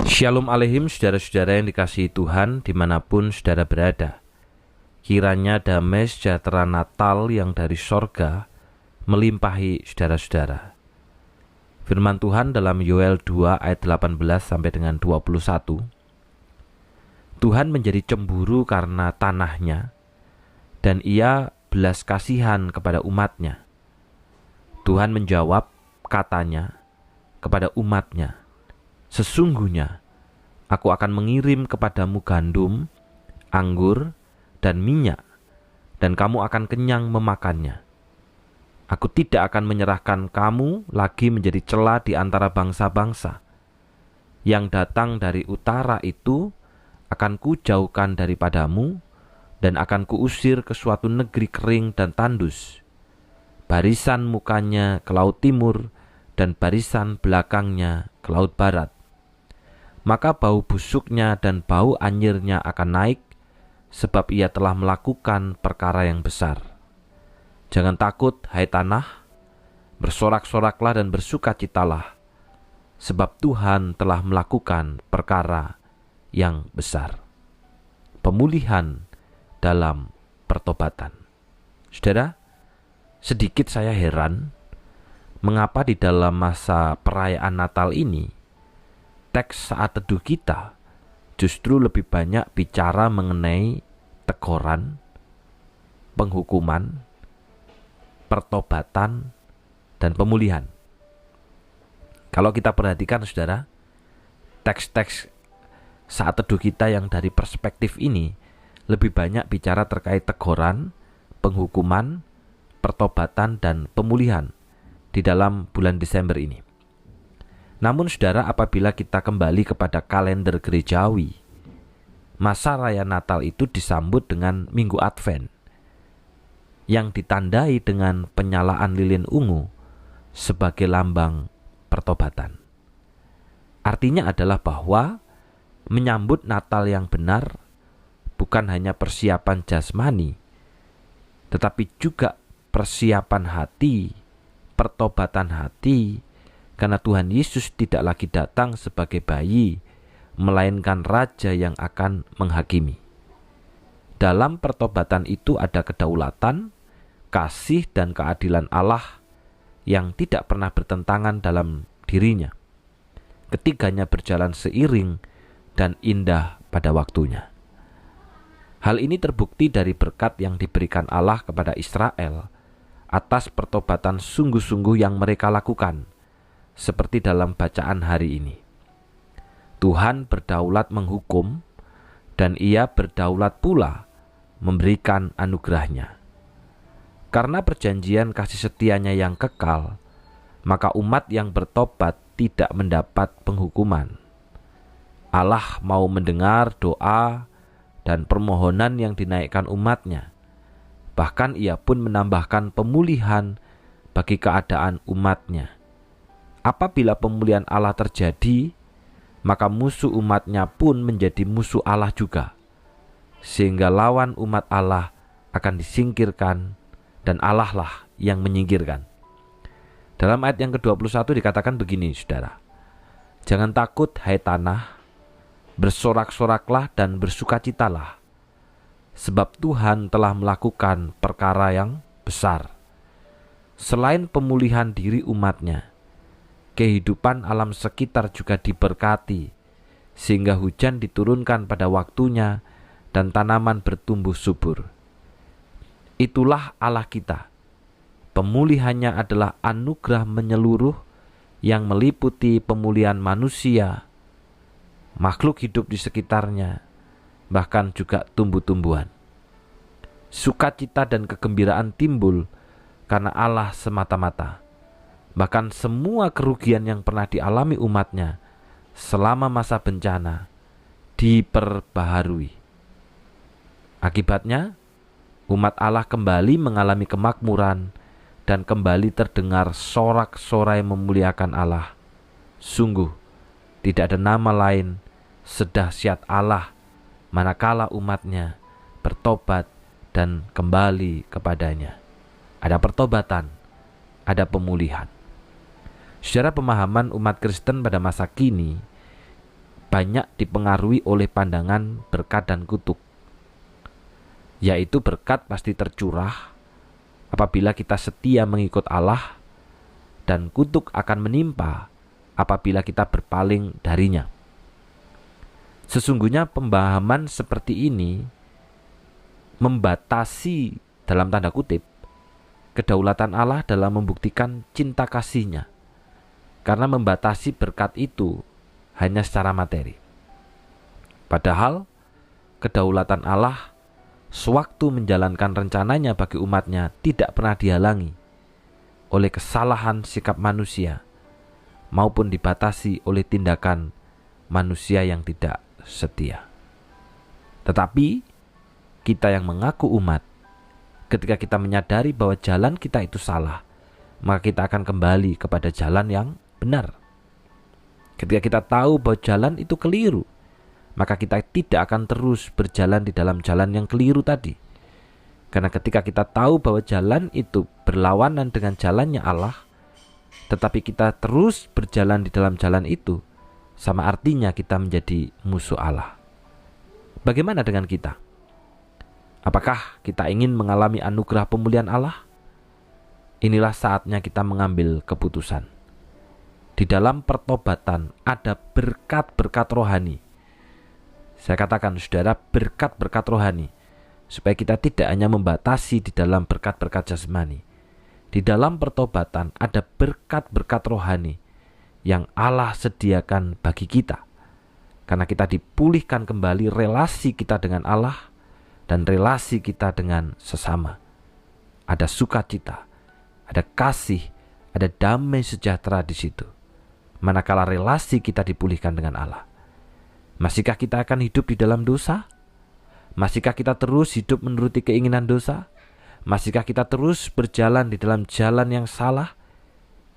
Shalom Aleihim, saudara-saudara yang dikasihi Tuhan dimanapun saudara berada. Kiranya damai sejahtera Natal yang dari sorga melimpahi saudara-saudara. Firman Tuhan dalam Yoel 2 ayat 18 sampai dengan 21. Tuhan menjadi cemburu karena tanahnya, dan ia belas kasihan kepada umatnya. Tuhan menjawab, katanya kepada umatnya, sesungguhnya aku akan mengirim kepadamu gandum, anggur, dan minyak, dan kamu akan kenyang memakannya. Aku tidak akan menyerahkan kamu lagi menjadi cela di antara bangsa-bangsa. Yang datang dari utara itu akan kujauhkan daripadamu, dan akan kuusir ke suatu negeri kering dan tandus. Barisan mukanya ke laut timur, dan barisan belakangnya ke laut barat. Maka bau busuknya dan bau anyirnya akan naik, sebab ia telah melakukan perkara yang besar. Jangan takut, hai tanah, bersorak-soraklah dan bersukacitalah, sebab Tuhan telah melakukan perkara yang besar. Pemulihan dalam pertobatan. Saudara, sedikit saya heran, mengapa di dalam masa perayaan Natal ini, teks saat teduh kita justru lebih banyak bicara mengenai teguran, penghukuman, pertobatan, dan pemulihan. Kalau kita perhatikan saudara, teks-teks saat teduh kita yang dari perspektif ini lebih banyak bicara terkait teguran, penghukuman, pertobatan, dan pemulihan di dalam bulan Desember ini. Namun saudara, apabila kita kembali kepada kalender gerejawi, masa raya Natal itu disambut dengan Minggu Advent yang ditandai dengan penyalaan lilin ungu sebagai lambang pertobatan. Artinya adalah bahwa menyambut Natal yang benar bukan hanya persiapan jasmani, tetapi juga persiapan hati, pertobatan hati, karena Tuhan Yesus tidak lagi datang sebagai bayi, melainkan Raja yang akan menghakimi. Dalam pertobatan itu ada kedaulatan, kasih, dan keadilan Allah yang tidak pernah bertentangan dalam dirinya. Ketiganya berjalan seiring dan indah pada waktunya. Hal ini terbukti dari berkat yang diberikan Allah kepada Israel atas pertobatan sungguh-sungguh yang mereka lakukan, seperti dalam bacaan hari ini. Tuhan berdaulat menghukum, dan ia berdaulat pula memberikan anugerahnya. Karena perjanjian kasih setianya yang kekal, maka umat yang bertobat tidak mendapat penghukuman. Allah mau mendengar doa dan permohonan yang dinaikkan umatnya. Bahkan ia pun menambahkan pemulihan bagi keadaan umatnya. Apabila pemulihan Allah terjadi, maka musuh umatnya pun menjadi musuh Allah juga. Sehingga lawan umat Allah akan disingkirkan, dan Allah lah yang menyingkirkan. Dalam ayat yang ke-21 dikatakan begini, saudara. Jangan takut, hai tanah, bersorak-soraklah dan bersukacitalah, sebab Tuhan telah melakukan perkara yang besar. Selain pemulihan diri umatnya, kehidupan alam sekitar juga diberkati, sehingga hujan diturunkan pada waktunya dan tanaman bertumbuh subur. Itulah Allah kita. Pemulihannya adalah anugerah menyeluruh yang meliputi pemulihan manusia, makhluk hidup di sekitarnya, bahkan juga tumbuh-tumbuhan. Sukacita dan kegembiraan timbul karena Allah semata-mata. Bahkan semua kerugian yang pernah dialami umatnya selama masa bencana diperbaharui. Akibatnya, umat Allah kembali mengalami kemakmuran dan kembali terdengar sorak-sorai memuliakan Allah. Sungguh, tidak ada nama lain sedahsyat Allah manakala umatnya bertobat dan kembali kepadanya. Ada pertobatan, ada pemulihan. Secara pemahaman umat Kristen pada masa kini, banyak dipengaruhi oleh pandangan berkat dan kutuk. Yaitu berkat pasti tercurah apabila kita setia mengikut Allah, dan kutuk akan menimpa apabila kita berpaling darinya. Sesungguhnya pemahaman seperti ini membatasi, dalam tanda kutip, kedaulatan Allah dalam membuktikan cinta kasih-Nya, karena membatasi berkat itu hanya secara materi. Padahal kedaulatan Allah sewaktu menjalankan rencananya bagi umatnya tidak pernah dihalangi oleh kesalahan sikap manusia maupun dibatasi oleh tindakan manusia yang tidak setia. Tetapi kita yang mengaku umat, ketika kita menyadari bahwa jalan kita itu salah, maka kita akan kembali kepada jalan yang benar. Ketika kita tahu bahwa jalan itu keliru, maka kita tidak akan terus berjalan di dalam jalan yang keliru tadi. Karena ketika kita tahu bahwa jalan itu berlawanan dengan jalannya Allah, tetapi kita terus berjalan di dalam jalan itu, sama artinya kita menjadi musuh Allah. Bagaimana dengan kita? Apakah kita ingin mengalami anugerah pemulihan Allah? Inilah saatnya kita mengambil keputusan. Di dalam pertobatan ada berkat-berkat rohani. Saya katakan saudara, berkat-berkat rohani. Supaya kita tidak hanya membatasi di dalam berkat-berkat jasmani. Di dalam pertobatan ada berkat-berkat rohani yang Allah sediakan bagi kita. Karena kita dipulihkan kembali relasi kita dengan Allah dan relasi kita dengan sesama. Ada sukacita, ada kasih, ada damai sejahtera di situ. Manakala relasi kita dipulihkan dengan Allah. Masihkah kita akan hidup di dalam dosa? Masihkah kita terus hidup menuruti keinginan dosa? Masihkah kita terus berjalan di dalam jalan yang salah?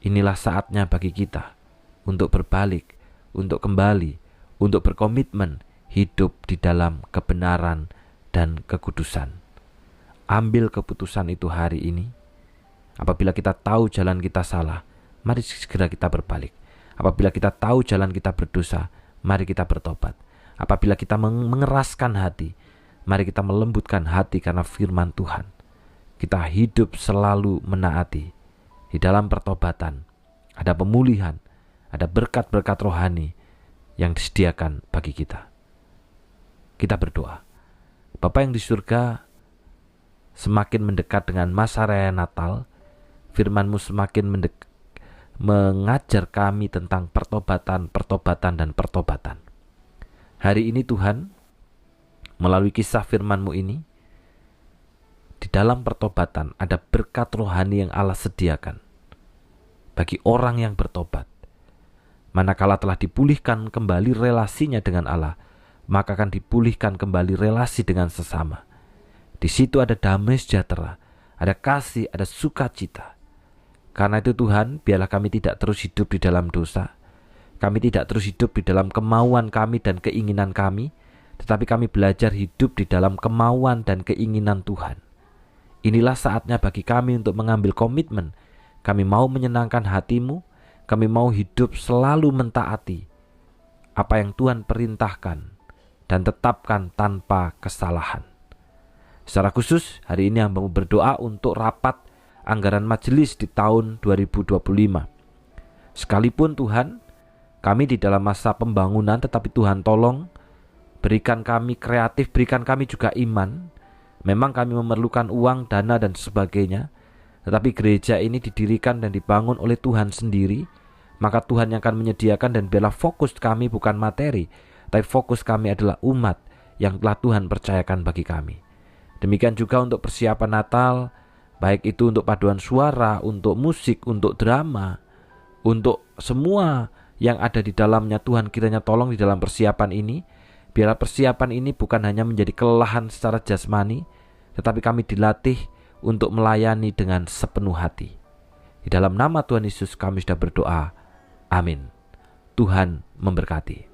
Inilah saatnya bagi kita untuk berbalik, untuk kembali, untuk berkomitmen hidup di dalam kebenaran dan kekudusan. Ambil keputusan itu hari ini. Apabila kita tahu jalan kita salah, mari segera kita berbalik. Apabila kita tahu jalan kita berdosa, mari kita bertobat. Apabila kita mengeraskan hati, mari kita melembutkan hati karena firman Tuhan. Kita hidup selalu menaati. Di dalam pertobatan ada pemulihan, ada berkat-berkat rohani yang disediakan bagi kita. Kita berdoa. Bapa yang di surga, semakin mendekat dengan masa raya Natal, firman-Mu semakin mengajar kami tentang pertobatan dan pertobatan. Hari ini Tuhan, melalui kisah firman-Mu ini, di dalam pertobatan ada berkat rohani yang Allah sediakan bagi orang yang bertobat. Manakala telah dipulihkan kembali relasinya dengan Allah, maka akan dipulihkan kembali relasi dengan sesama. Di situ ada damai sejahtera, ada kasih, ada sukacita. Karena itu Tuhan, biarlah kami tidak terus hidup di dalam dosa. Kami tidak terus hidup di dalam kemauan kami dan keinginan kami, tetapi kami belajar hidup di dalam kemauan dan keinginan Tuhan. Inilah saatnya bagi kami untuk mengambil komitmen. Kami mau menyenangkan hati-Mu, kami mau hidup selalu mentaati apa yang Tuhan perintahkan dan tetapkan tanpa kesalahan. Secara khusus, hari ini hamba-Mu berdoa untuk rapat anggaran majelis di tahun 2025. Sekalipun Tuhan, kami di dalam masa pembangunan, tetapi Tuhan tolong berikan kami kreatif, berikan kami juga iman. Memang kami memerlukan uang, dana dan sebagainya, tetapi gereja ini didirikan dan dibangun oleh Tuhan sendiri. Maka Tuhan yang akan menyediakan, dan biarlah fokus kami bukan materi, tapi fokus kami adalah umat yang telah Tuhan percayakan bagi kami. Demikian juga untuk persiapan Natal, baik itu untuk paduan suara, untuk musik, untuk drama, untuk semua yang ada di dalamnya. Tuhan kiranya tolong di dalam persiapan ini. Biarlah persiapan ini bukan hanya menjadi kelelahan secara jasmani, tetapi kami dilatih untuk melayani dengan sepenuh hati. Di dalam nama Tuhan Yesus kami sudah berdoa. Amin. Tuhan memberkati.